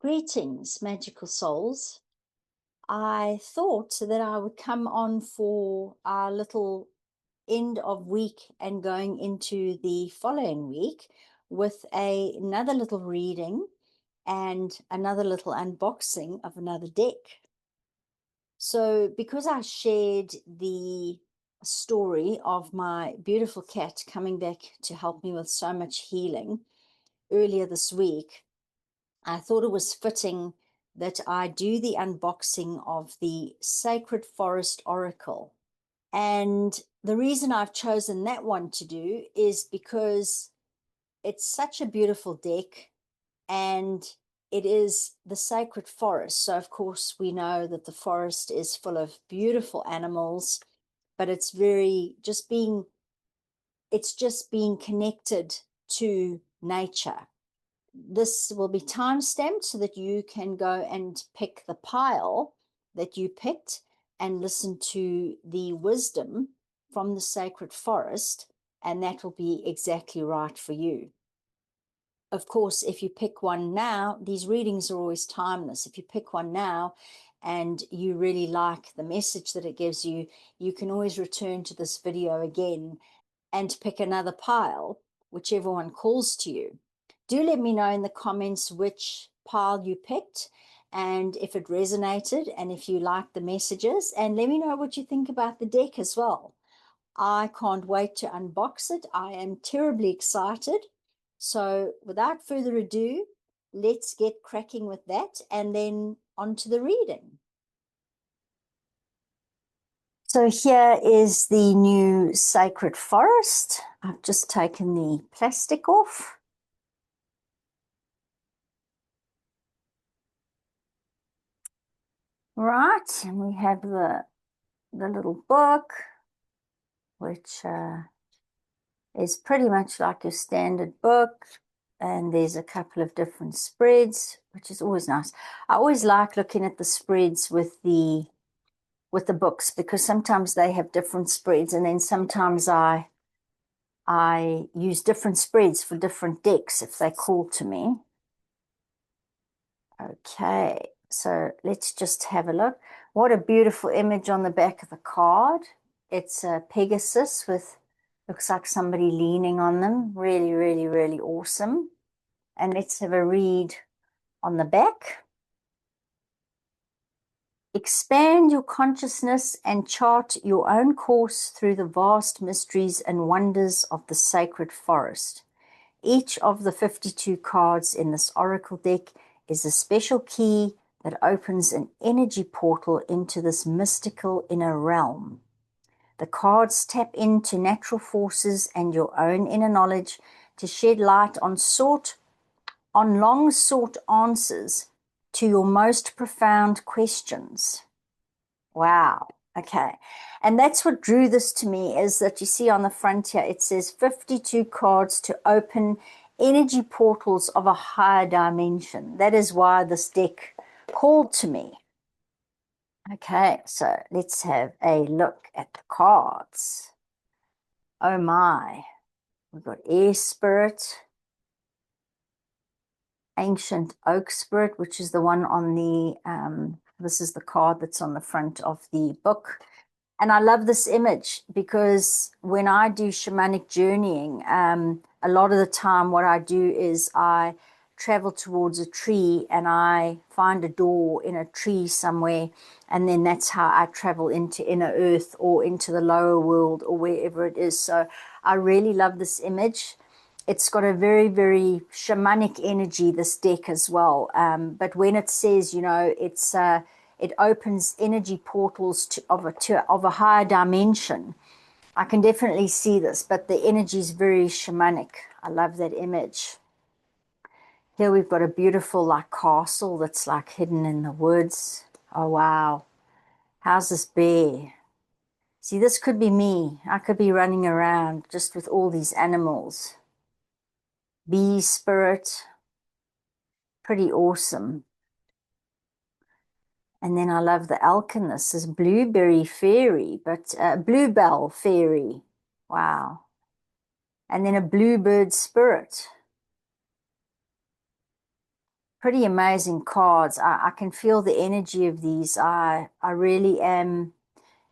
Greetings, magical souls. I thought that I would come on for our little end of week and going into the following week with another little reading and another little unboxing of another deck. So because I shared the story of my beautiful cat coming back to help me with so much healing earlier this week, I thought it was fitting that I do the unboxing of the Sacred Forest Oracle. And the reason I've chosen that one to do is because it's such a beautiful deck and it is the sacred forest. So of course we know that the forest is full of beautiful animals, but it's just being connected to nature. This will be time stamped so that you can go and pick the pile that you picked and listen to the wisdom from the sacred forest, and that will be exactly right for you. Of course, if you pick one now, these readings are always timeless. If you pick one now and you really like the message that it gives you, you can always return to this video again and pick another pile, whichever one calls to you. Do let me know in the comments which pile you picked and if it resonated and if you liked the messages, and let me know what you think about the deck as well. I can't wait to unbox it. I am terribly excited. So without further ado, let's get cracking with that and then on to the reading. So here is the new Sacred Forest. I've just taken the plastic off. Right, and we have the little book, which is pretty much like your standard book. And there's a couple of different spreads, which is always nice. I always like looking at the spreads with the books, because sometimes they have different spreads, and then sometimes I use different spreads for different decks if they call to me. Okay, so let's just have a look. What a beautiful image on the back of the card. It's a Pegasus with, looks like somebody leaning on them. Really, really, really awesome. And let's have a read on the back. Expand your consciousness and chart your own course through the vast mysteries and wonders of the sacred forest. Each of the 52 cards in this oracle deck is a special key that opens an energy portal into this mystical inner realm. The cards tap into natural forces and your own inner knowledge to shed light on long sought answers to your most profound questions. Wow. Okay. And that's what drew this to me, is that you see on the front here, it says 52 cards to open energy portals of a higher dimension. That is why this deck called to me. Okay, so let's have a look at the cards. Oh my. We've got Air Spirit, Ancient Oak Spirit, which is the one on the, this is the card that's on the front of the book. And I love this image because when I do shamanic journeying, a lot of the time what I do is I travel towards a tree and I find a door in a tree somewhere, and then that's how I travel into inner earth or into the lower world or wherever it is. So I really love this image. It's got a very, very shamanic energy, this deck as well. But when it says, you know, it opens energy portals of a higher dimension, I can definitely see this, but the energy is very shamanic. I love that image. Here we've got a beautiful like castle that's like hidden in the woods. Oh, wow. How's this bear? See, this could be me. I could be running around just with all these animals. Bee spirit. Pretty awesome. And then I love the alchemist, this blueberry fairy, but bluebell fairy. Wow. And then a bluebird spirit. Pretty amazing cards. I can feel the energy of these. I really am.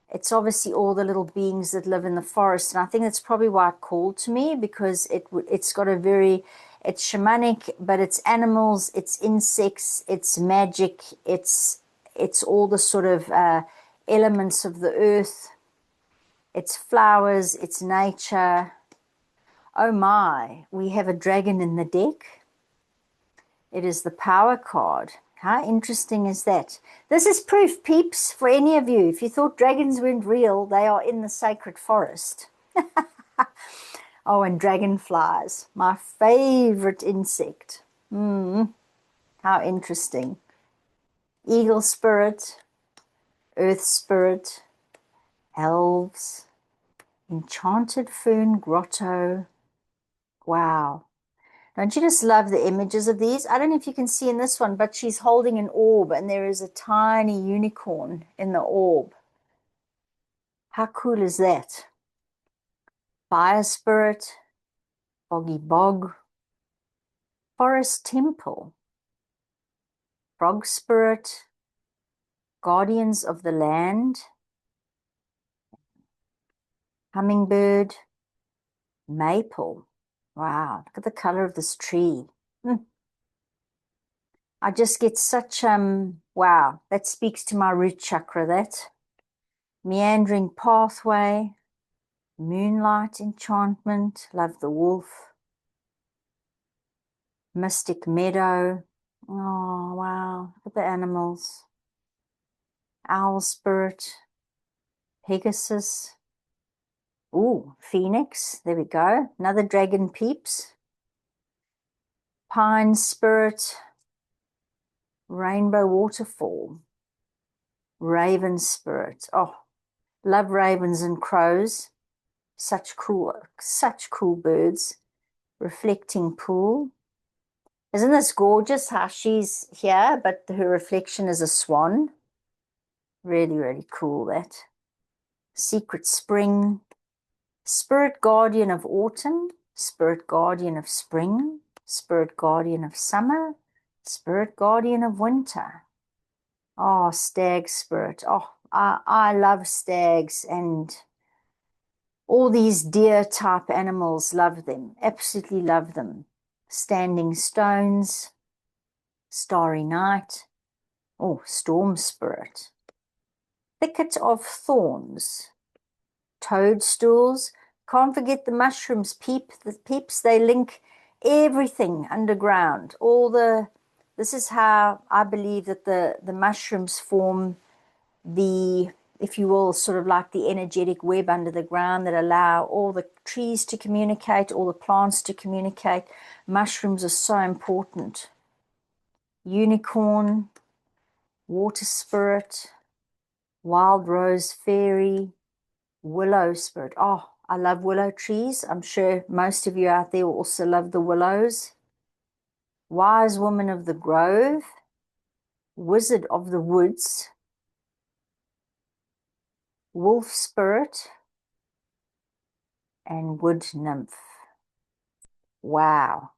It's obviously all the little beings that live in the forest, and I think that's probably why it called to me, because it's got a very, it's shamanic, but it's animals, it's insects, it's magic, it's all the sort of elements of the earth. It's flowers, it's nature. Oh my, we have a dragon in the deck. It is the power card. How interesting is that? This is proof, peeps, for any of you. If you thought dragons weren't real, they are in the sacred forest. Oh, and dragonflies, my favorite insect. How interesting. Eagle spirit, earth spirit, elves, enchanted fern grotto. Wow. Don't you just love the images of these? I don't know if you can see in this one, but she's holding an orb and there is a tiny unicorn in the orb. How cool is that? Fire spirit, boggy bog, forest temple, frog spirit, guardians of the land, hummingbird, maple. Wow, look at the color of this tree. I just get such, wow, that speaks to my root chakra, that. Meandering pathway, moonlight enchantment, love the wolf. Mystic meadow. Oh, wow, look at the animals. Owl spirit, Pegasus. Ooh, phoenix, there we go. Another dragon peeps. Pine spirit, rainbow waterfall. Raven spirit. Oh, love ravens and crows. Such cool birds. Reflecting pool. Isn't this gorgeous how she's here, but her reflection is a swan? Really, really cool, that. Secret spring. Spirit guardian of autumn. Spirit guardian of spring. Spirit guardian of summer. Spirit guardian of winter. Oh, stag spirit. Oh, I love stags and all these deer type animals. Love them. Absolutely love them. Standing stones. Starry night. Oh, storm spirit. Thicket of thorns. Toadstools. Can't forget the mushrooms, the peeps, they link everything underground. This is how I believe that the mushrooms form the, if you will, sort of like the energetic web under the ground that allow all the trees to communicate, all the plants to communicate. Mushrooms are so important. Unicorn, water spirit, wild rose fairy, willow spirit. Oh, I love willow trees. I'm sure most of you out there also love the willows. Wise woman of the grove, wizard of the woods, wolf spirit, and wood nymph. Wow.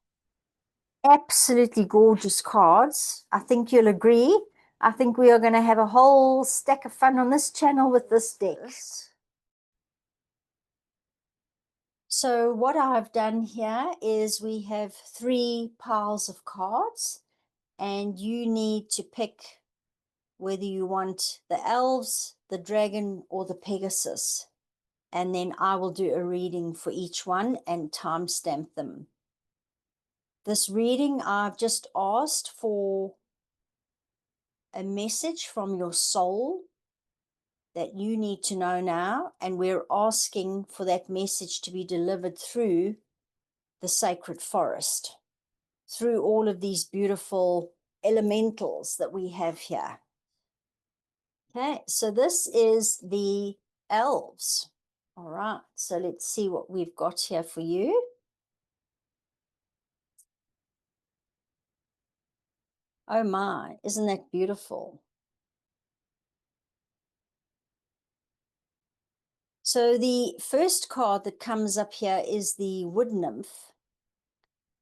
Absolutely gorgeous cards. I think you'll agree. I think we are going to have a whole stack of fun on this channel with this deck. So what I've done here is we have 3 piles of cards, and you need to pick whether you want the elves, the dragon, or the Pegasus. And then I will do a reading for each one and timestamp them. This reading, I've just asked for a message from your soul that you need to know now, and we're asking for that message to be delivered through the sacred forest, through all of these beautiful elementals that we have here. Okay, so this is the elves. All right, so let's see what we've got here for you. Oh my, isn't that beautiful? So the first card that comes up here is the wood nymph.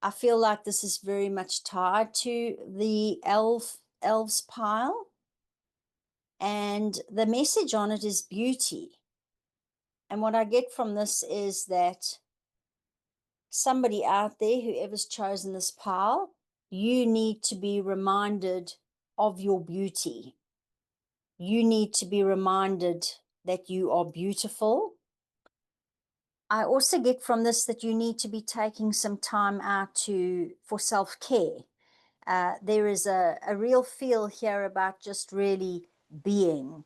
I feel like this is very much tied to the elves pile. And the message on it is beauty. And what I get from this is that somebody out there, whoever's chosen this pile, you need to be reminded of your beauty. You need to be reminded that you are beautiful. I also get from this that you need to be taking some time out for self-care. There is a real feel here about just really being,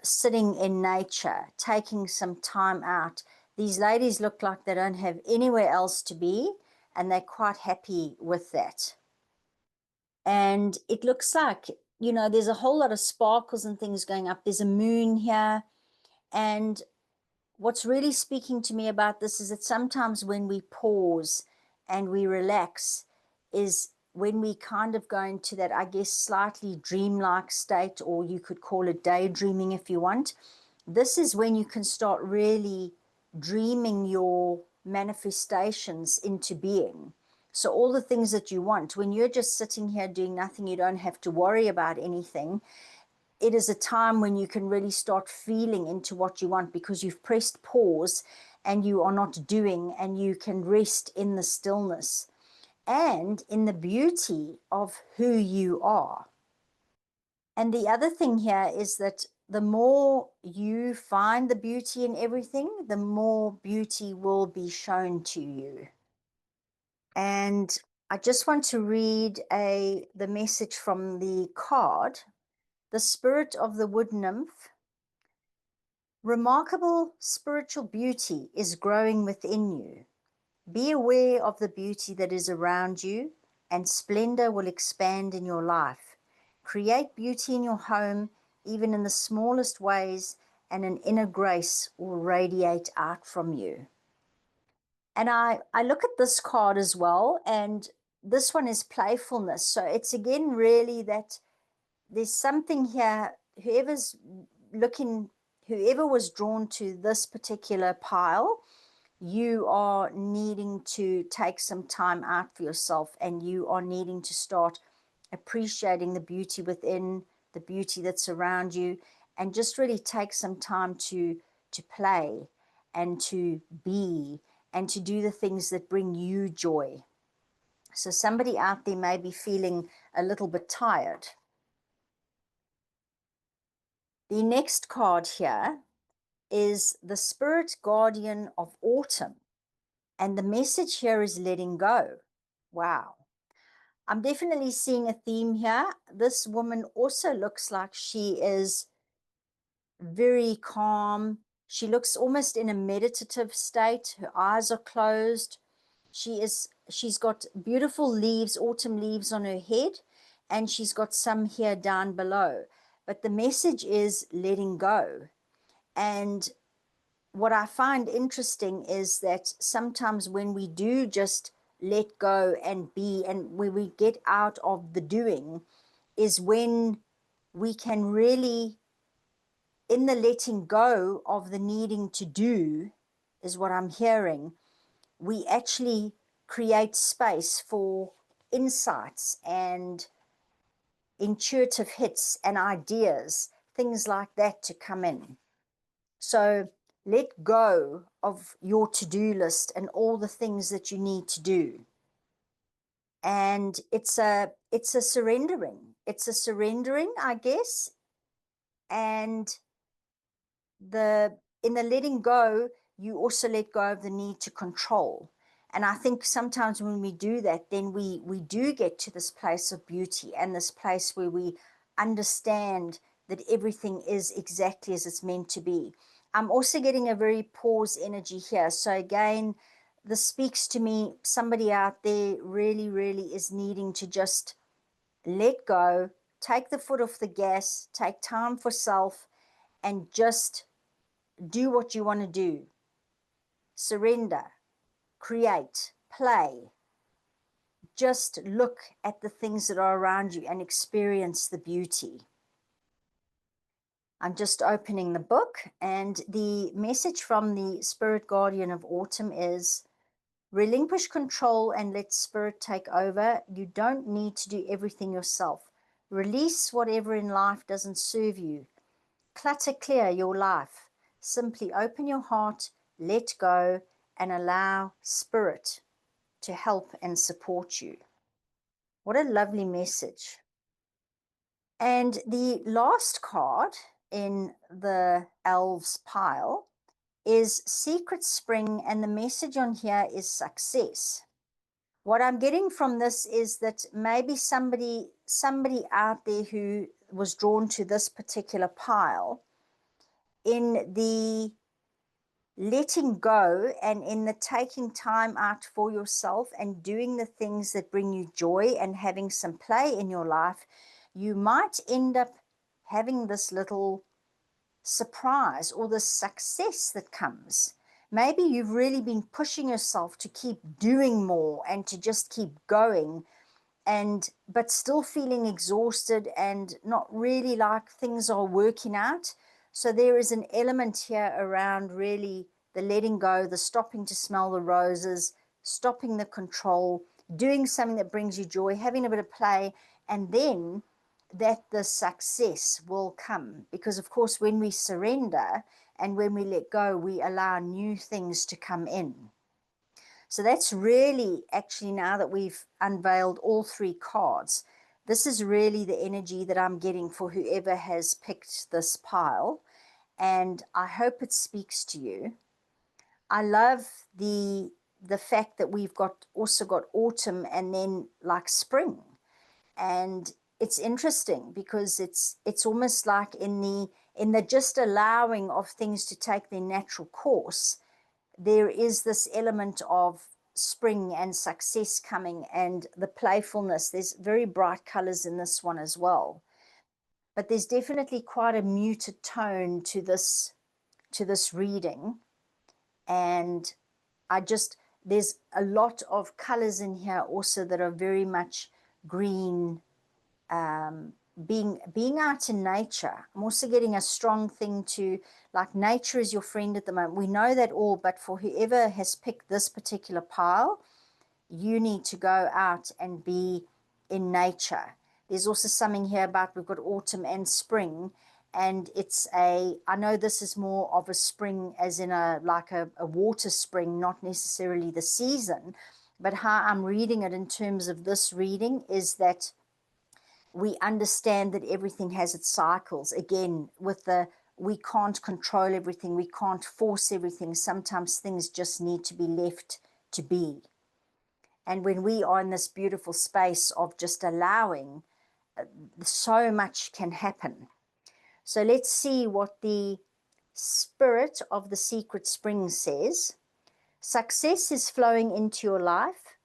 sitting in nature, taking some time out. These ladies look like they don't have anywhere else to be, and they're quite happy with that. And it looks like, there's a whole lot of sparkles and things going up. There's a moon here. And what's really speaking to me about this is that sometimes when we pause and we relax is when we kind of go into that, I guess, slightly dreamlike state, or you could call it daydreaming if you want. This is when you can start really dreaming your manifestations into being. So all the things that you want, when you're just sitting here doing nothing, you don't have to worry about anything. It is a time when you can really start feeling into what you want because you've pressed pause and you are not doing, and you can rest in the stillness and in the beauty of who you are. And the other thing here is that the more you find the beauty in everything, the more beauty will be shown to you. And I just want to read the message from the card. The spirit of the wood nymph. Remarkable spiritual beauty is growing within you. Be aware of the beauty that is around you, and splendor will expand in your life. Create beauty in your home, even in the smallest ways, and an inner grace will radiate out from you. And I look at this card as well, and this one is playfulness. So it's again really that there's something here, looking, whoever was drawn to this particular pile, you are needing to take some time out for yourself, and you are needing to start appreciating the beauty within, the beauty that's around you, and just really take some time to play and to be and to do the things that bring you joy. So somebody out there may be feeling a little bit tired. The next card here is the Spirit Guardian of Autumn. And the message here is letting go. Wow. I'm definitely seeing a theme here. This woman also looks like she is very calm. She looks almost in a meditative state. Her eyes are closed. She's got beautiful leaves, autumn leaves on her head, and she's got some here down below. But the message is letting go. And what I find interesting is that sometimes when we do just let go and be, and when we get out of the doing, is when we can really, in the letting go of the needing to do, is what I'm hearing, we actually create space for insights and intuitive hits and ideas, things like that to come in. So let go of your to-do list and all the things that you need to do. And it's a surrendering. It's a surrendering, I guess. And in the letting go, you also let go of the need to control. And I think sometimes when we do that, then we do get to this place of beauty and this place where we understand that everything is exactly as it's meant to be. I'm also getting a very pause energy here. So again, this speaks to me, somebody out there really, really is needing to just let go, take the foot off the gas, take time for self, and just do what you want to do. Surrender, create, play. Just look at the things that are around you and experience the beauty. I'm just opening the book, and the message from the Spirit Guardian of Autumn is Relinquish control and let spirit take over. You don't need to do everything yourself. Release whatever in life doesn't serve you. Clutter clear your life. Simply open your heart, let go, and allow spirit to help and support you. What a lovely message. And the last card in the Elves pile is Secret Spring, and the message on here is success. What I'm getting from this is that maybe somebody out there who was drawn to this particular pile, in the letting go and in the taking time out for yourself and doing the things that bring you joy and having some play in your life, you might end up having this little surprise or the success that comes. Maybe you've really been pushing yourself to keep doing more and to just keep going, and but still feeling exhausted and not really like things are working out. So there is an element here around really the letting go, the stopping to smell the roses, stopping the control, doing something that brings you joy, having a bit of play, and then that the success will come. Because of course, when we surrender and when we let go, we allow new things to come in. So that's really, actually, now that we've unveiled all three cards, this is really the energy that I'm getting for whoever has picked this pile. And I hope it speaks to you. I love the fact that we've also got autumn and then like spring. And it's interesting because it's almost like in the just allowing of things to take their natural course, there is this element of spring and success coming and the playfulness. There's very bright colors in this one as well. But there's definitely quite a muted tone to this reading. And there's a lot of colors in here also that are very much green, being out in nature. I'm also getting a strong thing to, like, nature is your friend at the moment. We know that all, but for whoever has picked this particular pile, you need to go out and be in nature. There's also something here about we've got autumn and spring, and I know this is more of a spring as in a water spring, not necessarily the season, but how I'm reading it in terms of this reading is that we understand that everything has its cycles. Again, we can't control everything, we can't force everything. Sometimes things just need to be left to be. And when we are in this beautiful space of just allowing, so much can happen. So let's see what the spirit of the secret spring says. Success is flowing into your life.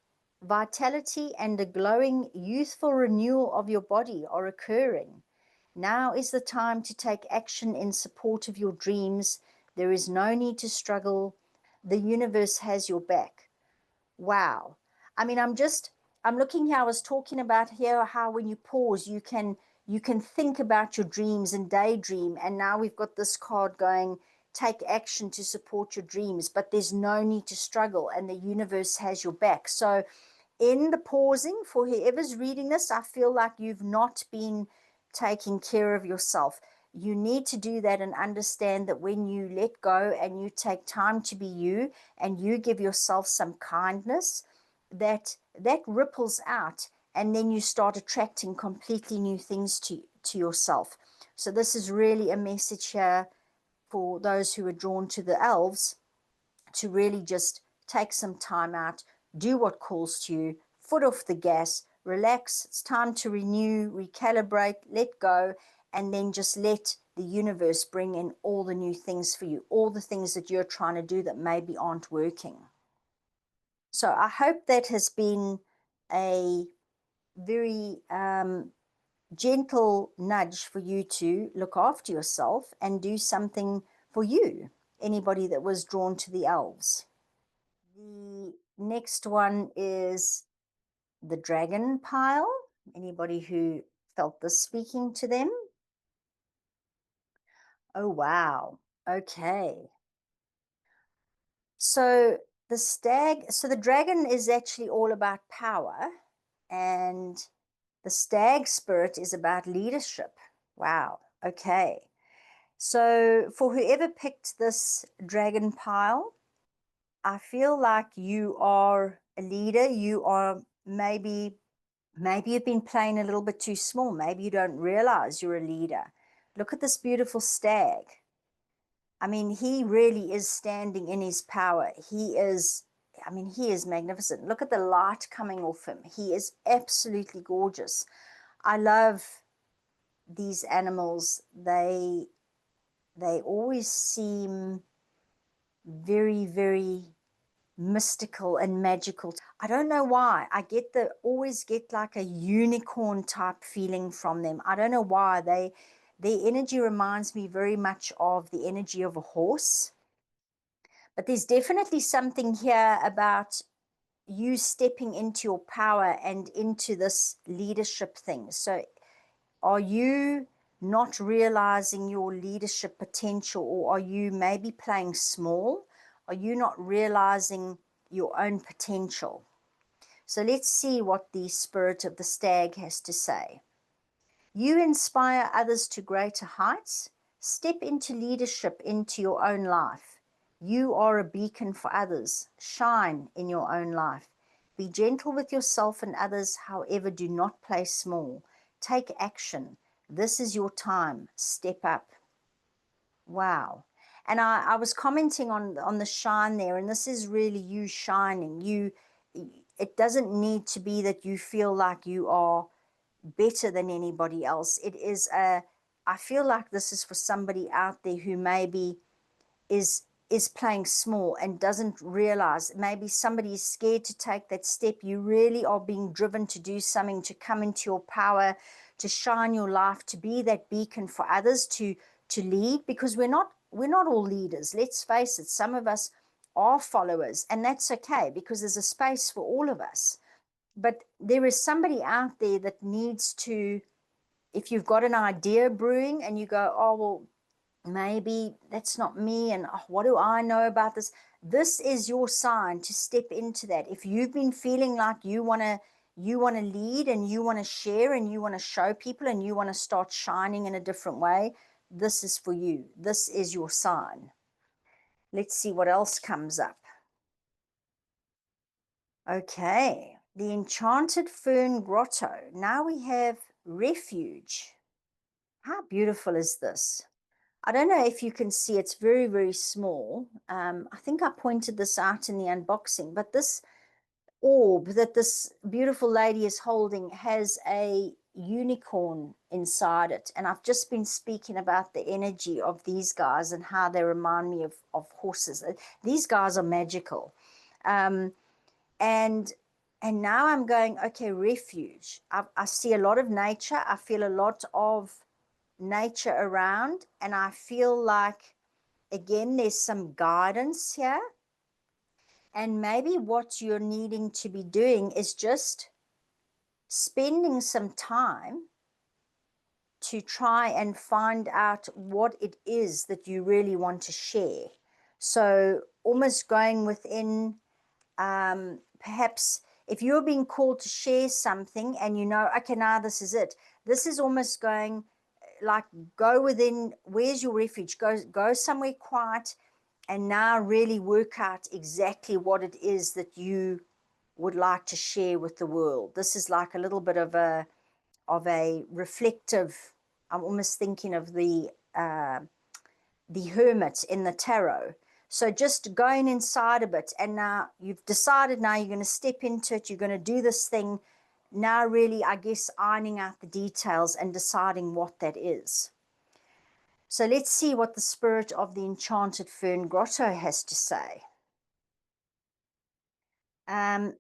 Vitality and a glowing, youthful renewal of your body are occurring. Now is the time to take action in support of your dreams. There is no need to struggle. The universe has your back. Wow. I mean, I'm looking here. I was talking about here how when you pause, you can think about your dreams and daydream. And now we've got this card going, take action to support your dreams, but there's no need to struggle and the universe has your back. So in the pausing, for whoever's reading this, I feel like you've not been taking care of yourself. You need to do that and understand that when you let go and you take time to be you and you give yourself some kindness, that ripples out, and then you start attracting completely new things to yourself. So this is really a message here for those who are drawn to the elves, to really just take some time out, do what calls to you, foot off the gas, relax. It's time to renew, recalibrate, let go, and then just let the universe bring in all the new things for you, all the things that you're trying to do that maybe aren't working. So I hope that has been a very gentle nudge for you to look after yourself and do something for you, anybody that was drawn to the elves. The next one is the dragon pile. Anybody who felt this speaking to them? Oh, wow. Okay. So the stag, so the dragon is actually all about power, and the stag spirit is about leadership. Wow. Okay. So for whoever picked this dragon pile, I feel like you are a leader. You are maybe you've been playing a little bit too small. Maybe you don't realize you're a leader. Look at this beautiful stag. I mean, he really is standing in his power. He is magnificent. Look at the light coming off him. He is absolutely gorgeous. I love these animals. They always seem very, very mystical and magical. I don't know why. Always get like a unicorn type feeling from them. I don't know why. Their energy reminds me very much of the energy of a horse. But there's definitely something here about you stepping into your power and into this leadership thing. So are you not realizing your leadership potential, or are you maybe playing small? Are you not realizing your own potential? So let's see what the spirit of the stag has to say. You inspire others to greater heights. Step into leadership into your own life. You are a beacon for others. Shine in your own life. Be gentle with yourself and others, however, do not play small. Take action. This is your time. Step up. Wow. And I was commenting on the shine there, and this is really you shining. It doesn't need to be that you feel like you are better than anybody else. I feel like this is for somebody out there who maybe is playing small and doesn't realize. Maybe somebody is scared to take that step. You really are being driven to do something, to come into your power, to shine your life, to be that beacon for others, to lead, because we're not all leaders. Let's face it, some of us are followers, and that's okay, because there's a space for all of us. But there is somebody out there that needs to, if you've got an idea brewing and you go, oh, well, maybe that's not me, and oh, what do I know about this? This is your sign to step into that. If you've been feeling like you want to lead, and you want to share, and you want to show people, and you want to start shining in a different way, this is for you. This is your sign. Let's see what else comes up. Okay, the Enchanted Fern Grotto. Now we have refuge. How beautiful is this? I don't know if you can see, it's very, very small. I think I pointed this out in the unboxing, but this orb that this beautiful lady is holding has a unicorn inside it. And I've just been speaking about the energy of these guys and how they remind me of horses. These guys are magical. Um, and and now I'm going, okay, refuge. I see a lot of nature. I feel a lot of nature around, and I feel like, again, there's some guidance here. And maybe what you're needing to be doing is just spending some time to try and find out what it is that you really want to share. So almost going within, perhaps if you're being called to share something and you know, okay, now this is it. This is almost going like, go within, where's your refuge? Go somewhere quiet, and now really work out exactly what it is that you would like to share with the world. This is like a little bit of a reflective. I'm almost thinking of the hermit in the tarot. So just going inside a bit, and now you've decided, now you're going to step into it, you're going to do this thing. Now really, I guess, ironing out the details and deciding what that is. So let's see what the spirit of the Enchanted Fern Grotto has to say.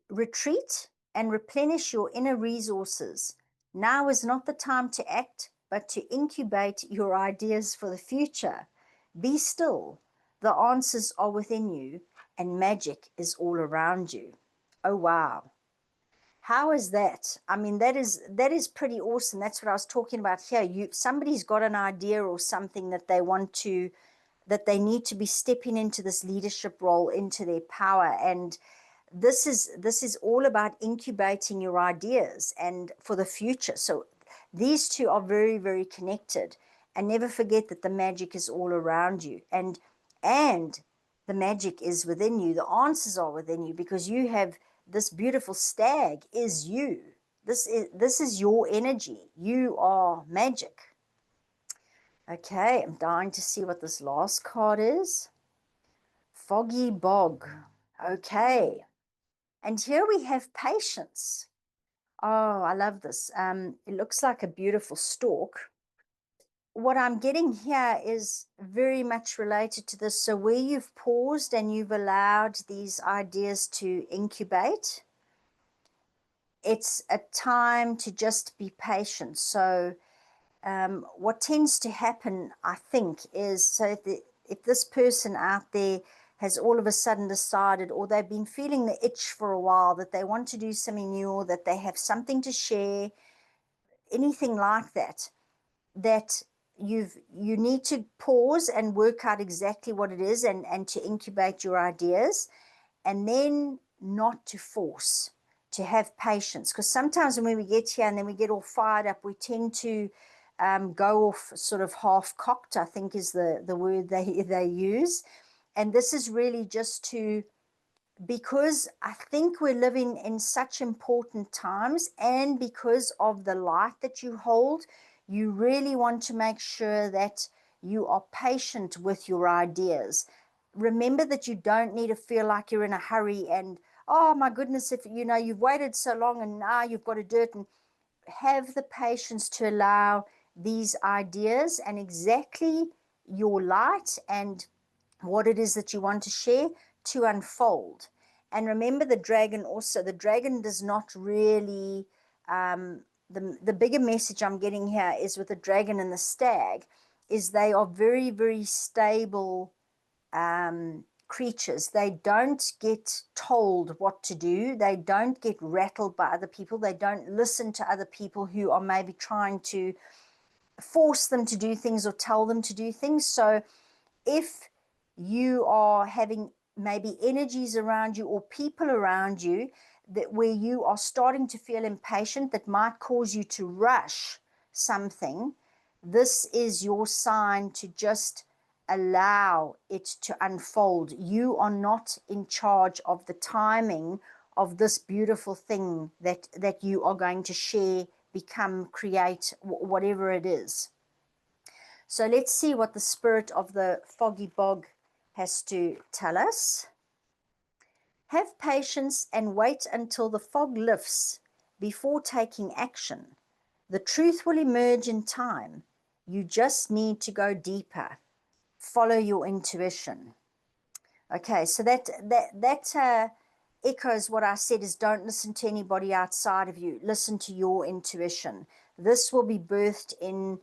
Retreat and replenish your inner resources. Now is not the time to act, but to incubate your ideas for the future. Be still. The answers are within you, and magic is all around you. Oh, wow. How is that? I mean, that is pretty awesome. That's what I was talking about here. Somebody's got an idea or something that they want to that they need to be stepping into this leadership role, into their power. And this is all about incubating your ideas and for the future. So these two are very, very connected. And never forget that the magic is all around you, and the magic is within you. The answers are within you, because you have this beautiful stag is you. This is your energy. You are magic. Okay, I'm dying to see what this last card is. Foggy bog. Okay. And here we have patience. Oh, I love this. It looks like a beautiful stalk. What I'm getting here is very much related to this. So where you've paused and you've allowed these ideas to incubate, it's a time to just be patient. So what tends to happen, I think, is, so if this person out there has all of a sudden decided, or they've been feeling the itch for a while, that they want to do something new, or that they have something to share, anything like that, that you need to pause and work out exactly what it is, and to incubate your ideas, and then not to force, to have patience. Because sometimes when we get here and then we get all fired up, we tend to go off sort of half cocked, I think is the word they use. And this is really just to, because I think we're living in such important times, and because of the light that you hold, you really want to make sure that you are patient with your ideas. Remember that you don't need to feel like you're in a hurry and, oh my goodness, if you know you've waited so long and now you've got to do it. And have the patience to allow these ideas and exactly your light and what it is that you want to share to unfold. And remember, the dragon also, the dragon does not really, the bigger message I'm getting here is with the dragon and the stag, is they are very, very stable creatures. They don't get told what to do. They don't get rattled by other people. They don't listen to other people who are maybe trying to force them to do things or tell them to do things. So if you are having maybe energies around you or people around you that where you are starting to feel impatient, that might cause you to rush something, this is your sign to just allow it to unfold. You are not in charge of the timing of this beautiful thing that you are going to share, become, create, whatever it is. So let's see what the spirit of the foggy bog has to tell us. Have patience and wait until the fog lifts before taking action. The truth will emerge in time. You just need to go deeper. Follow your intuition. Okay, so that echoes what I said, is don't listen to anybody outside of you. Listen to your intuition. This will be birthed in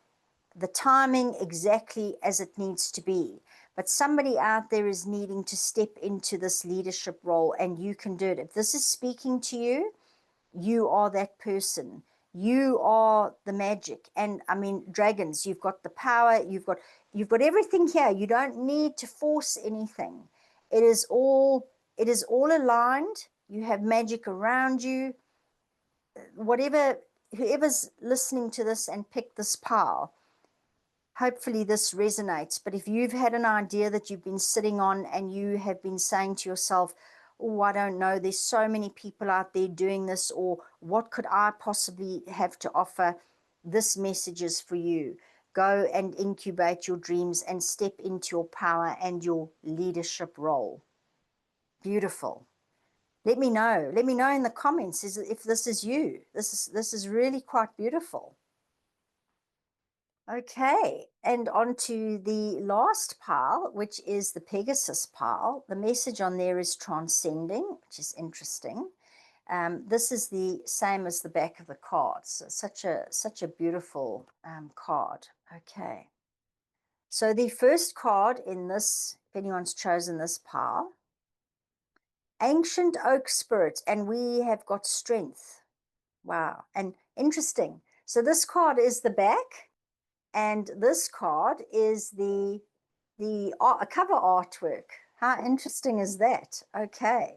the timing exactly as it needs to be. But somebody out there is needing to step into this leadership role, and you can do it. If this is speaking to you, you are that person. You are the magic. And I mean, dragons, you've got the power, you've got everything here. You don't need to force anything. It is all aligned. You have magic around you. Whoever's listening to this and picked this pile, hopefully this resonates. But if you've had an idea that you've been sitting on and you have been saying to yourself, oh, I don't know, there's so many people out there doing this, or what could I possibly have to offer? This message is for you. Go and incubate your dreams and step into your power and your leadership role. Beautiful. Let me know. Let me know in the comments if this is you. This is really quite beautiful. Okay, and on to the last pile, which is the Pegasus pile. The message on there is transcending, which is interesting. This is the same as the back of the card. So such a beautiful card. Okay. So the first card in this, if anyone's chosen this pile, Ancient Oak Spirit, and we have got strength. Wow, and interesting. So this card is the back, and this card is the the cover artwork. How interesting is that? Okay.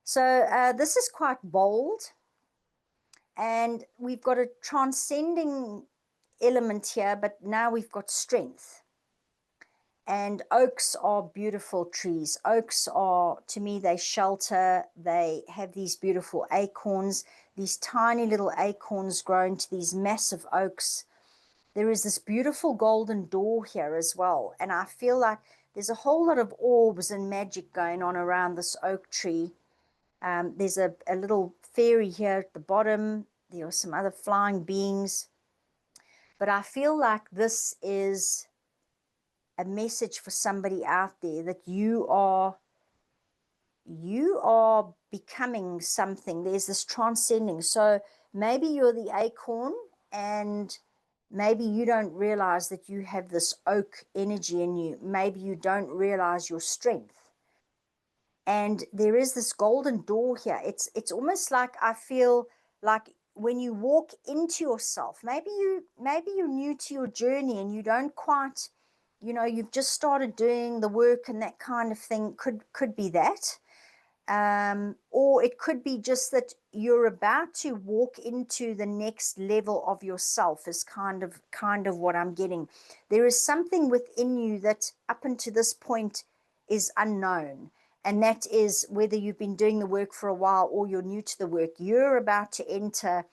So this is quite bold, and we've got a transcending element here, but now we've got strength. And oaks are beautiful trees. Oaks are, to me, they shelter, they have these beautiful acorns, these tiny little acorns grow into these massive oaks. There is this beautiful golden door here as well. And I feel like there's a whole lot of orbs and magic going on around this oak tree. There's a little fairy here at the bottom. There are some other flying beings. But I feel like this is a message for somebody out there that you are becoming something. There's this transcending. So maybe you're the acorn, and maybe you don't realize that you have this oak energy in you. Maybe you don't realize your strength. And there is this golden door here. It's almost like I feel like when you walk into yourself, maybe you're new to your journey and you don't quite, you've just started doing the work and that kind of thing. Could be that. Or it could be just that you're about to walk into the next level of yourself, is kind of what I'm getting. There is something within you that up until this point is unknown. And that is whether you've been doing the work for a while or you're new to the work. You're about to enter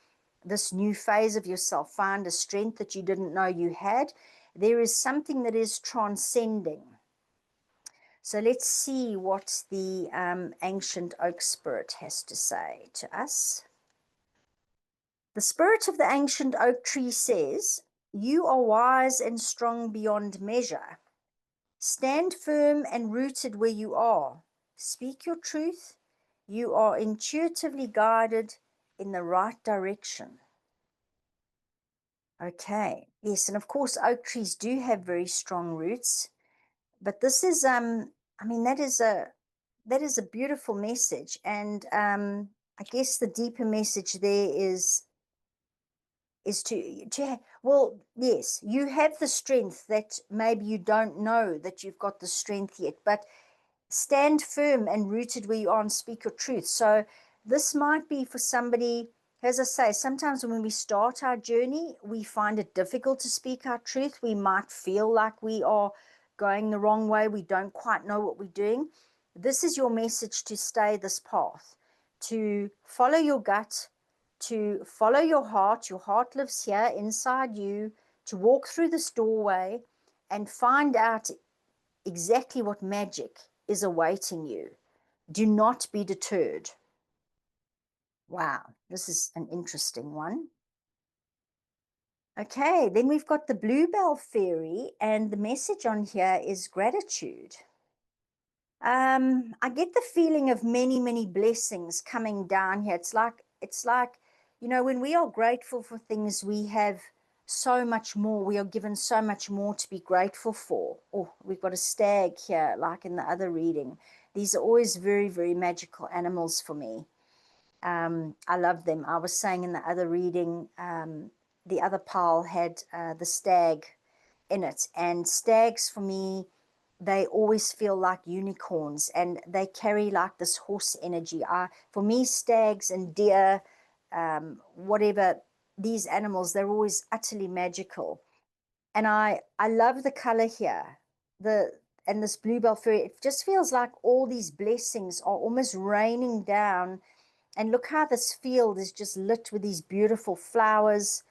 this new phase of yourself, find a strength that you didn't know you had. There is something that is transcending. So let's see what the ancient oak spirit has to say to us. The spirit of the ancient oak tree says, "You are wise and strong beyond measure. Stand firm and rooted where you are. Speak your truth. You are intuitively guided in the right direction." Okay, yes, and of course oak trees do have very strong roots, but this is I mean that is a beautiful message. And I guess the deeper message there is to well, yes, you have the strength that maybe you don't know that you've got the strength yet, but stand firm and rooted where you are and speak your truth. So this might be for somebody, as I say, sometimes when we start our journey, we find it difficult to speak our truth. We might feel like we are going the wrong way. We don't quite know what we're doing. This is your message to stay this path, to follow your gut, to follow your heart. Your heart lives here inside you, to walk through this doorway and find out exactly what magic is awaiting you. Do not be deterred. Wow, this is an interesting one. Okay, then we've got the Bluebell Fairy, and the message on here is gratitude. I get the feeling of many, many blessings coming down here. It's like, when we are grateful for things, we have so much more. We are given so much more to be grateful for. Oh, we've got a stag here, like in the other reading. These are always very, very magical animals for me. I love them. I was saying in the other reading, the other pile had the stag in it, and stags for me, they always feel like unicorns, and they carry like this horse energy. For me, stags and deer, whatever, these animals, they're always utterly magical. And I love the color here. And this bluebell fairy, it just feels like all these blessings are almost raining down. And look how this field is just lit with these beautiful flowers.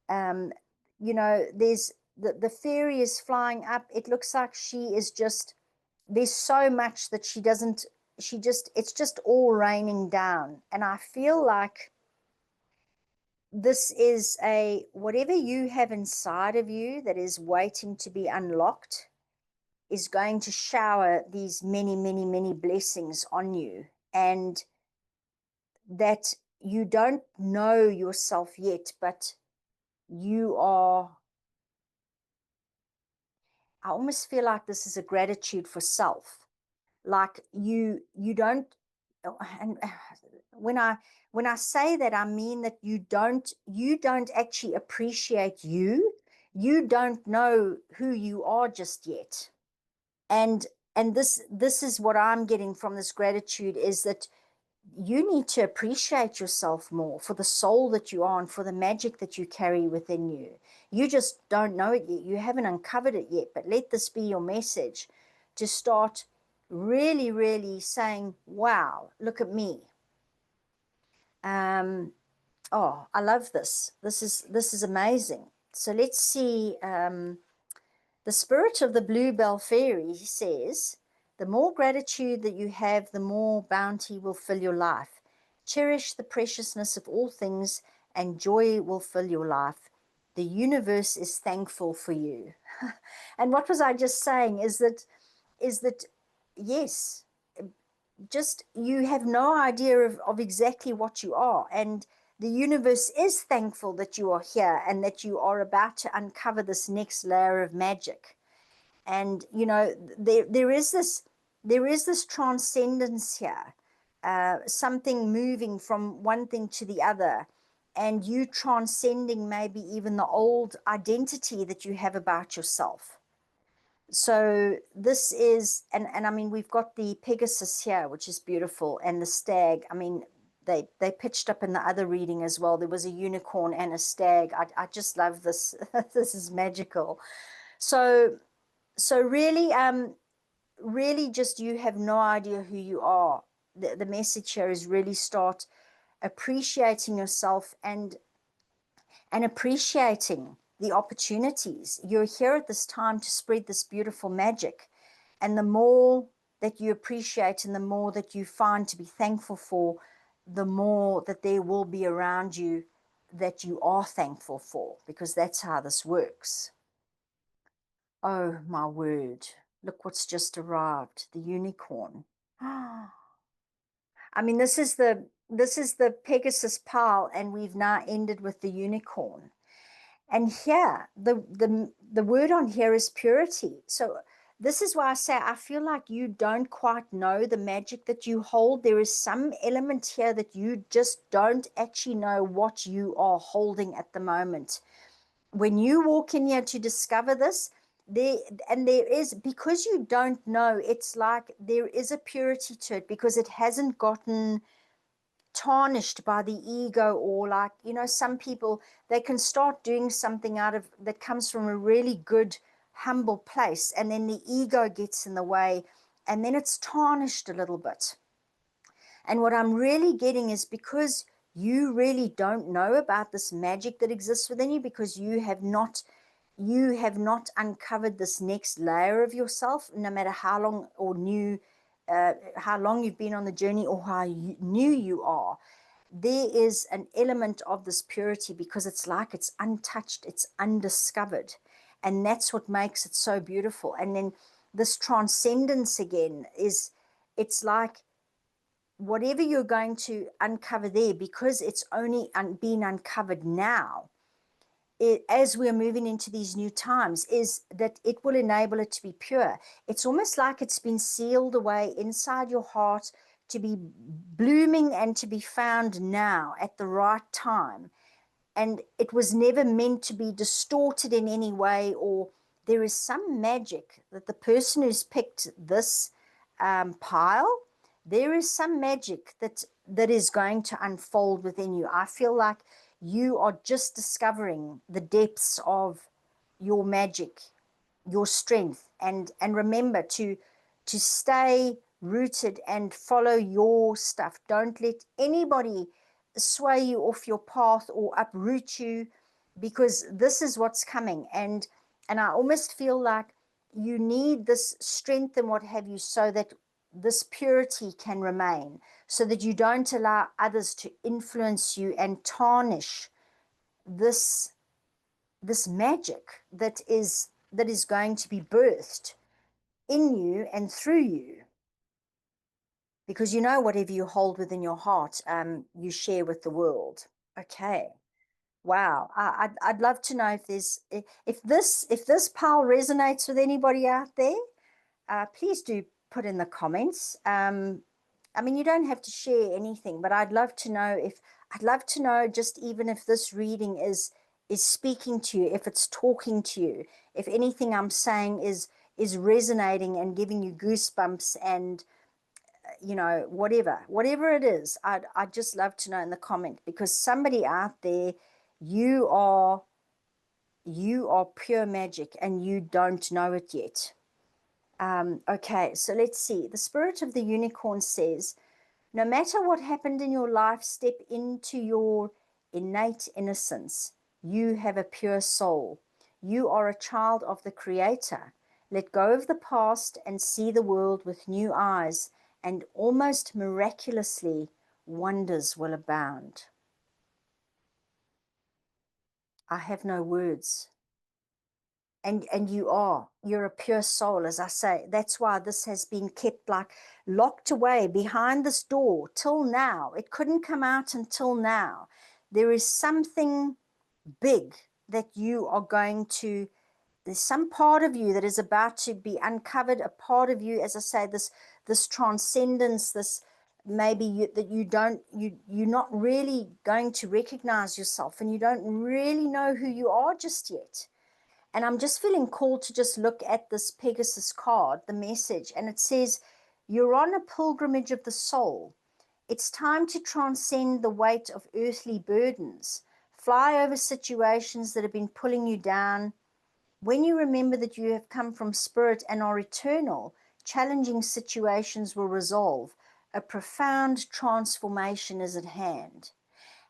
Um, there's the fairy is flying up. It looks like she is just, there's so much that she doesn't, it's just all raining down. And I feel like this is whatever you have inside of you that is waiting to be unlocked is going to shower these many, many, many blessings on you. And that you don't know yourself yet, but you are, I almost feel like this is a gratitude for self. Like you don't, and when I say that, I mean that you don't actually appreciate you. You don't know who you are just yet. And this is what I'm getting from this gratitude, is that you need to appreciate yourself more for the soul that you are and for the magic that you carry within you. You just don't know it yet. You haven't uncovered it yet, but let this be your message to start really, really saying, wow, look at me. Oh, I love this. This is amazing. So let's see. The spirit of the bluebell fairy says, the more gratitude that you have, the more bounty will fill your life. Cherish the preciousness of all things, and joy will fill your life. The universe is thankful for you. And what was I just saying is that yes, just you have no idea of exactly what you are. And the universe is thankful that you are here and that you are about to uncover this next layer of magic. And there is this transcendence here, something moving from one thing to the other, and you transcending maybe even the old identity that you have about yourself. So this is, and I mean, we've got the Pegasus here, which is beautiful, and the stag. I mean, they pitched up in the other reading as well. There was a unicorn and a stag. I just love this. This is magical. So really, really, just you have no idea who you are. The message here is really start appreciating yourself and appreciating the opportunities. You're here at this time to spread this beautiful magic. And the more that you appreciate and the more that you find to be thankful for, the more that there will be around you that you are thankful for, because that's how this works. Oh, my word. Look what's just arrived. The unicorn. I mean, this is the Pegasus pile, and we've now ended with the unicorn. And here, the word on here is purity. So this is why I say I feel like you don't quite know the magic that you hold. There is some element here that you just don't actually know what you are holding at the moment. When you walk in here to discover this, there is, because you don't know, it's like there is a purity to it because it hasn't gotten tarnished by the ego, or like, some people, they can start doing something out of that comes from a really good humble place, and then the ego gets in the way, and then it's tarnished a little bit. And what I'm really getting is, because you really don't know about this magic that exists within you, because you have not uncovered this next layer of yourself, no matter how long or new, how long you've been on the journey, or how new you are. There is an element of this purity because it's like it's untouched, it's undiscovered. And that's what makes it so beautiful. And then this transcendence again is, it's like whatever you're going to uncover there, because it's only being uncovered now, as we're moving into these new times, is that it will enable it to be pure. It's almost like it's been sealed away inside your heart to be blooming and to be found now at the right time. And it was never meant to be distorted in any way, or there is some magic that the person who's picked this pile, there is some magic that is going to unfold within you. I feel like you are just discovering the depths of your magic, your strength, and remember to stay rooted and follow your stuff. Don't let anybody sway you off your path or uproot you, because this is what's coming. And I almost feel like you need this strength and what have you, so that this purity can remain, so that you don't allow others to influence you and tarnish this this magic that is going to be birthed in you and through you. Because whatever you hold within your heart, you share with the world. Okay. Wow. I'd love to know if this pile resonates with anybody out there. Please do put in the comments. I mean, you don't have to share anything, but I'd love to know just even if this reading is speaking to you, if it's talking to you, if anything I'm saying is is resonating and giving you goosebumps and whatever it is, I'd just love to know in the comment, because somebody out there, you are pure magic and you don't know it yet. Okay, so let's see. The spirit of the unicorn says, no matter what happened in your life, step into your innate innocence. You have a pure soul. You are a child of the Creator. Let go of the past and see the world with new eyes, and almost miraculously, wonders will abound. I have no words. And you're a pure soul, as I say. That's why this has been kept like locked away behind this door till now. It couldn't come out until now. There is something big that you are going to, there's some part of you that is about to be uncovered, a part of you, as I say, this transcendence, this maybe that you're not really going to recognize yourself, and you don't really know who you are just yet. And I'm just feeling called to just look at this Pegasus card, the message, and it says, you're on a pilgrimage of the soul. It's time to transcend the weight of earthly burdens. Fly over situations that have been pulling you down. When you remember that you have come from spirit and are eternal, challenging situations will resolve. A profound transformation is at hand.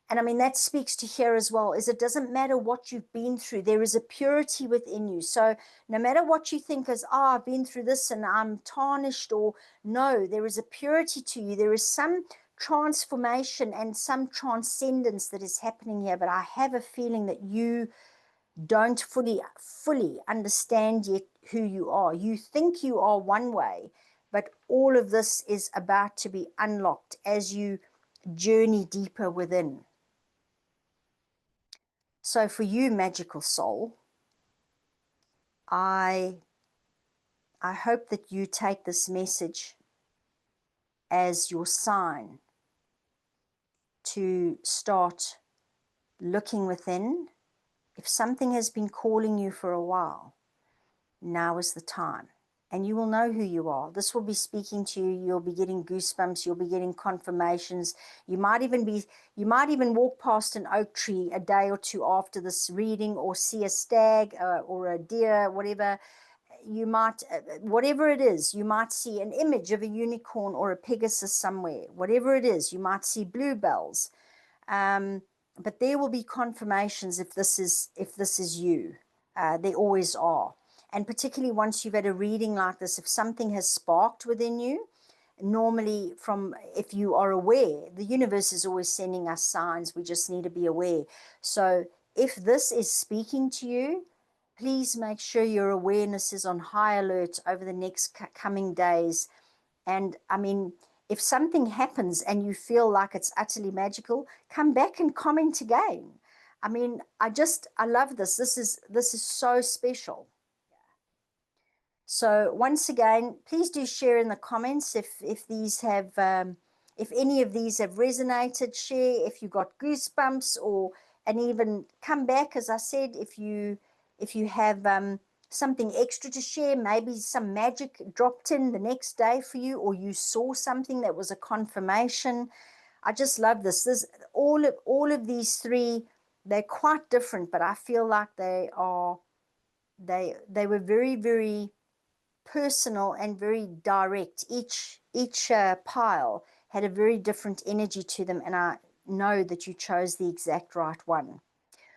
And I mean, that speaks to here as well, is it doesn't matter what you've been through. There is a purity within you. So no matter what you think is, I've been through this and I'm tarnished, or no, there is a purity to you. There is some transformation and some transcendence that is happening here. But I have a feeling that you don't fully understand yet who you are. You think you are one way, but all of this is about to be unlocked as you journey deeper within. So for you, magical soul, I hope that you take this message as your sign to start looking within. If something has been calling you for a while, now is the time. And you will know who you are. This will be speaking to you. You'll be getting goosebumps. You'll be getting confirmations. You might even walk past an oak tree a day or two after this reading, or see a stag or a deer, whatever. You might, whatever it is, you might see an image of a unicorn or a Pegasus somewhere. Whatever it is, you might see bluebells. But there will be confirmations if this is you. There always are. And particularly once you've had a reading like this, if something has sparked within you, normally if you are aware, the universe is always sending us signs. We just need to be aware. So if this is speaking to you, please make sure your awareness is on high alert over the next coming days. And I mean, if something happens and you feel like it's utterly magical, come back and comment again. I mean, I love this. This is so special. So once again, please do share in the comments if these have if any of these have resonated. Share if you got goosebumps, and even come back, as I said, if you have something extra to share, maybe some magic dropped in the next day for you, or you saw something that was a confirmation. I just love this. All of these three, they're quite different, but I feel like they were very, very personal and very direct. Each pile had a very different energy to them, and I know that you chose the exact right one.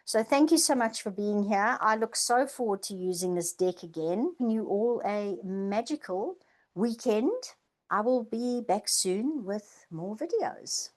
So thank you so much for being here. I look so forward to using this deck again. You all a magical weekend. I will be back soon with more videos.